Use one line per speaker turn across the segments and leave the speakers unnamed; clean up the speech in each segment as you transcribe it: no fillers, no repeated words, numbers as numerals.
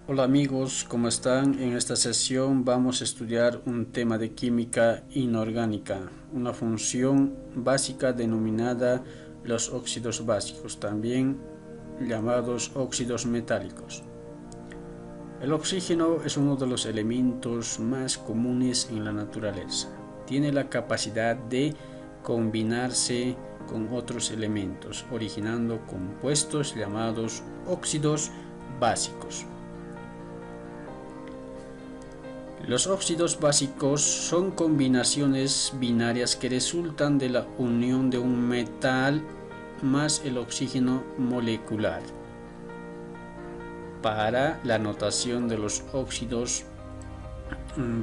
Hola amigos, ¿cómo están? En esta sesión vamos a estudiar un tema de química inorgánica, una función básica denominada los óxidos básicos, también llamados óxidos metálicos. El oxígeno es uno de los elementos más comunes en la naturaleza. Tiene la capacidad de combinarse con otros elementos, originando compuestos llamados óxidos básicos. Los óxidos básicos son combinaciones binarias que resultan de la unión de un metal más el oxígeno molecular. Para la notación de los óxidos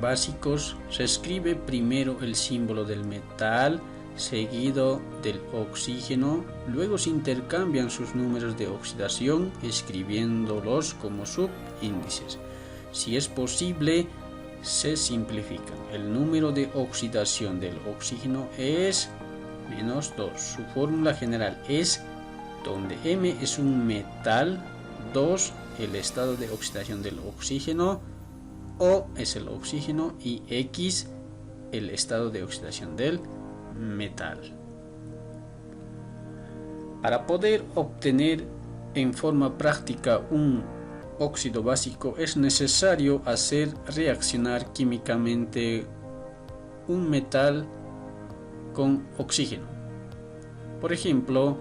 básicos se escribe primero el símbolo del metal seguido del oxígeno, luego se intercambian sus números de oxidación escribiéndolos como subíndices. Si es posible, se simplifican. El número de oxidación del oxígeno es -2. Su fórmula general es, donde M es un metal, 2 el estado de oxidación del oxígeno, O es el oxígeno y X el estado de oxidación del metal. Para poder obtener en forma práctica un óxido básico es necesario hacer reaccionar químicamente un metal con oxígeno. Por ejemplo,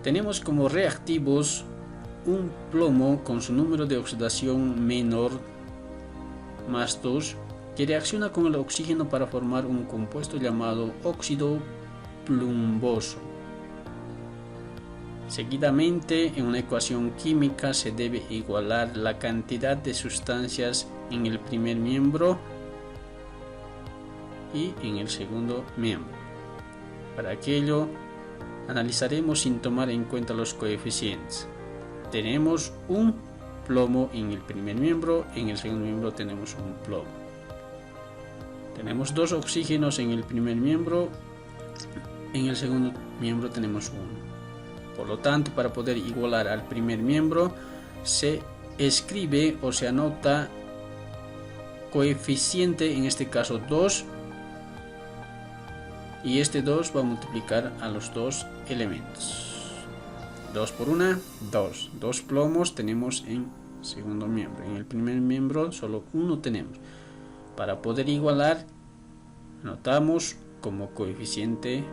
tenemos como reactivos un plomo con su número de oxidación menor +2 que reacciona con el oxígeno para formar un compuesto llamado óxido plumboso. Seguidamente, en una ecuación química se debe igualar la cantidad de sustancias en el primer miembro y en el segundo miembro. Para aquello, analizaremos sin tomar en cuenta los coeficientes. Tenemos un plomo en el primer miembro, en el segundo miembro tenemos un plomo. Tenemos 2 oxígenos en el primer miembro, en el segundo miembro tenemos 1. Por lo tanto, para poder igualar al primer miembro, se escribe o se anota coeficiente, en este caso 2, y este 2 va a multiplicar a los dos elementos. 2 por 1, 2. 2 plomos tenemos en segundo miembro. En el primer miembro solo 1 tenemos. Para poder igualar, anotamos como coeficiente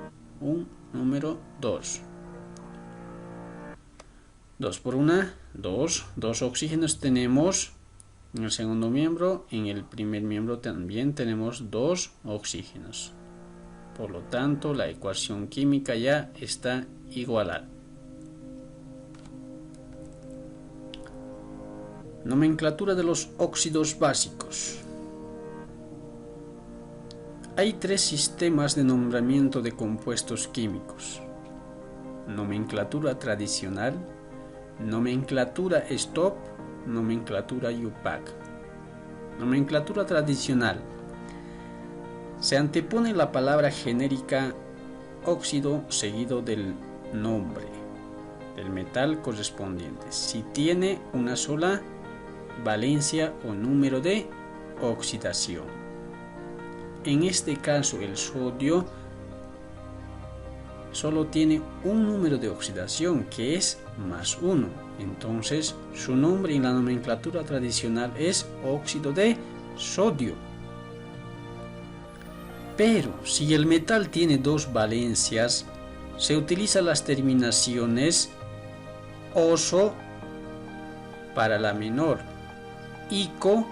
un número 2. 2 por 1, 2. 2 oxígenos tenemos en el segundo miembro. En el primer miembro también tenemos 2 oxígenos. Por lo tanto, la ecuación química ya está igualada. Nomenclatura de los óxidos básicos. Hay 3 sistemas de nombramiento de compuestos químicos: nomenclatura tradicional, nomenclatura STOP, nomenclatura UPAC. Nomenclatura tradicional. Se antepone la palabra genérica óxido seguido del nombre del metal correspondiente, si tiene una sola valencia o número de oxidación. En este caso, el sodio solo tiene un número de oxidación, que es +1. Entonces, su nombre en la nomenclatura tradicional es óxido de sodio. Pero, si el metal tiene 2 valencias, se utilizan las terminaciones oso para la menor y co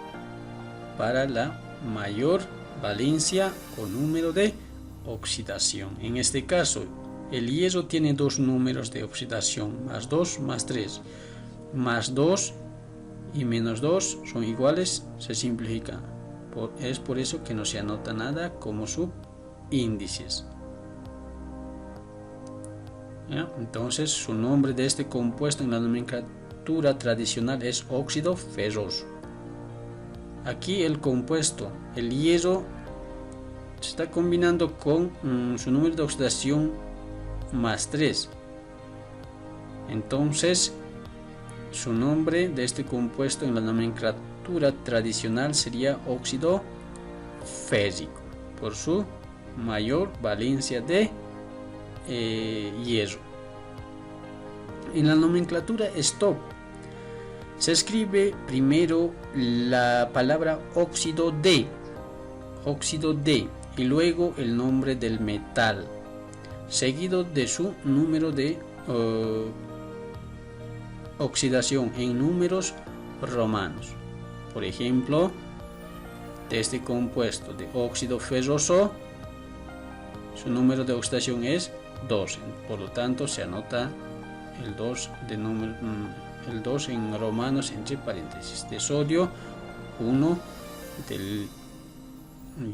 para la mayor valencia o número de oxidación. En este caso, el hierro tiene 2 números de oxidación, +2, +3. +2 y -2 son iguales, se simplifica. Es por eso que no se anota nada como subíndices. ¿Ya? Entonces, su nombre de este compuesto en la nomenclatura tradicional es óxido ferroso. Aquí el compuesto, el hierro, se está combinando con su número de oxidación +3. Entonces, Su nombre de este compuesto en la nomenclatura tradicional sería óxido férrico, por su mayor valencia de hierro. En la nomenclatura stop se escribe primero la palabra óxido de y luego el nombre del metal, seguido de su número de oxidación en números romanos. Por ejemplo, de este compuesto de óxido ferroso, su número de oxidación es 2, por lo tanto se anota el 2 en romanos entre paréntesis. De sodio, 1, del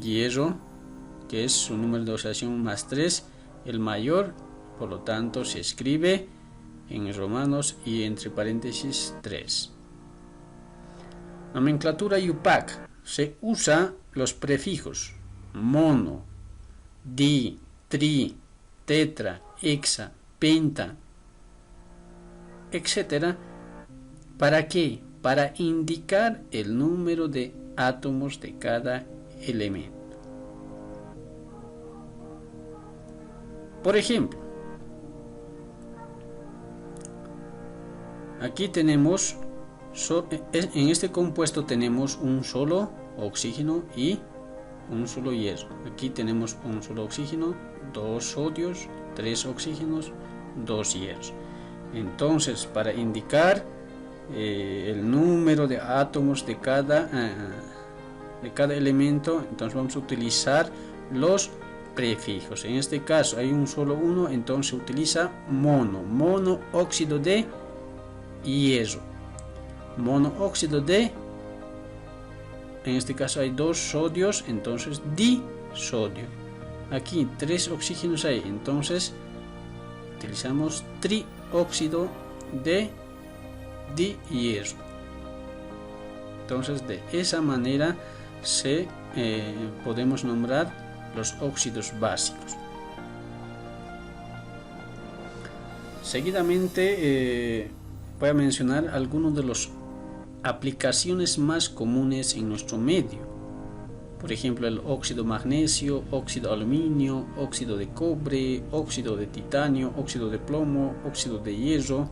hierro, que es su número de oxidación más 3, el mayor, por lo tanto se escribe en romanos y entre paréntesis 3. Nomenclatura IUPAC. Se usa los prefijos mono, di, tri, tetra, hexa, penta, etc. ¿Para qué? Para indicar el número de átomos de cada elemento. Por ejemplo, aquí tenemos, en este compuesto tenemos un solo oxígeno y un solo hierro. Aquí tenemos un solo oxígeno, 2 sodios, 3 oxígenos, 2 hierros. Entonces, para indicar el número de átomos de cada elemento, entonces vamos a utilizar los prefijos. En este caso hay un solo uno, entonces se utiliza mono óxido de hierro, monóxido de, en este caso hay 2 sodios, entonces disodio. Aquí 3 oxígenos hay, entonces utilizamos trióxido de hierro. Entonces de esa manera podemos nombrar los óxidos básicos. Seguidamente voy a mencionar algunas de las aplicaciones más comunes en nuestro medio. Por ejemplo, el óxido magnesio, óxido aluminio, óxido de cobre, óxido de titanio, óxido de plomo, óxido de hierro.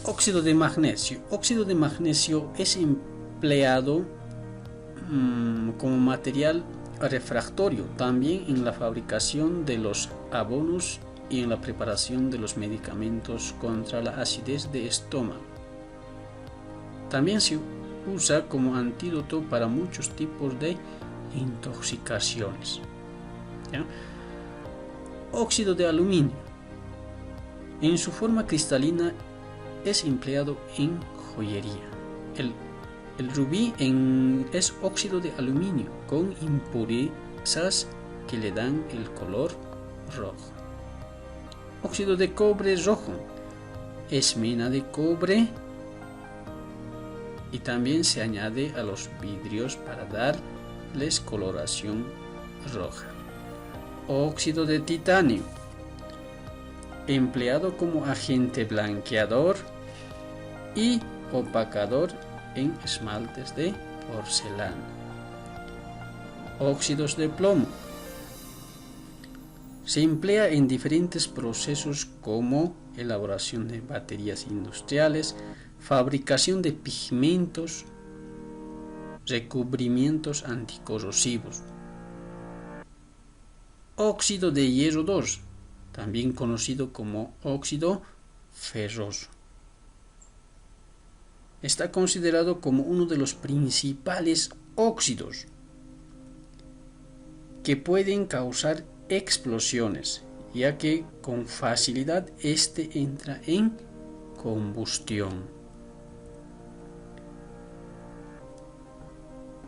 Óxido de magnesio. Óxido de magnesio es empleado como material refractario también en la fabricación de los abonos y en la preparación de los medicamentos contra la acidez de estómago. También se usa como antídoto para muchos tipos de intoxicaciones. ¿Ya? Óxido de aluminio. En su forma cristalina es empleado en joyería. El rubí es óxido de aluminio con impurezas que le dan el color rojo. Óxido de cobre rojo es mena de cobre y también se añade a los vidrios para darles coloración roja. Óxido de titanio, empleado como agente blanqueador y opacador en esmaltes de porcelana. Óxidos de plomo. Se emplea en diferentes procesos como elaboración de baterías industriales, fabricación de pigmentos, recubrimientos anticorrosivos. Óxido de hierro 2, también conocido como óxido ferroso. Está considerado como uno de los principales óxidos que pueden causar explosiones, ya que con facilidad este entra en combustión.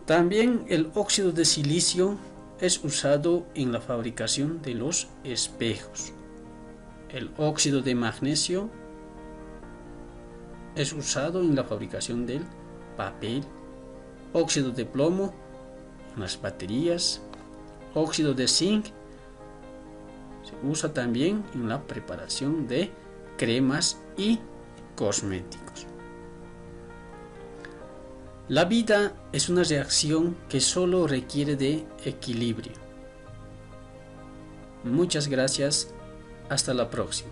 También el óxido de silicio es usado en la fabricación de los espejos. El óxido de magnesio es usado en la fabricación del papel. Óxido de plomo en las baterías. Óxido de zinc se usa también en la preparación de cremas y cosméticos. La vida es una reacción que solo requiere de equilibrio. Muchas gracias. Hasta la próxima.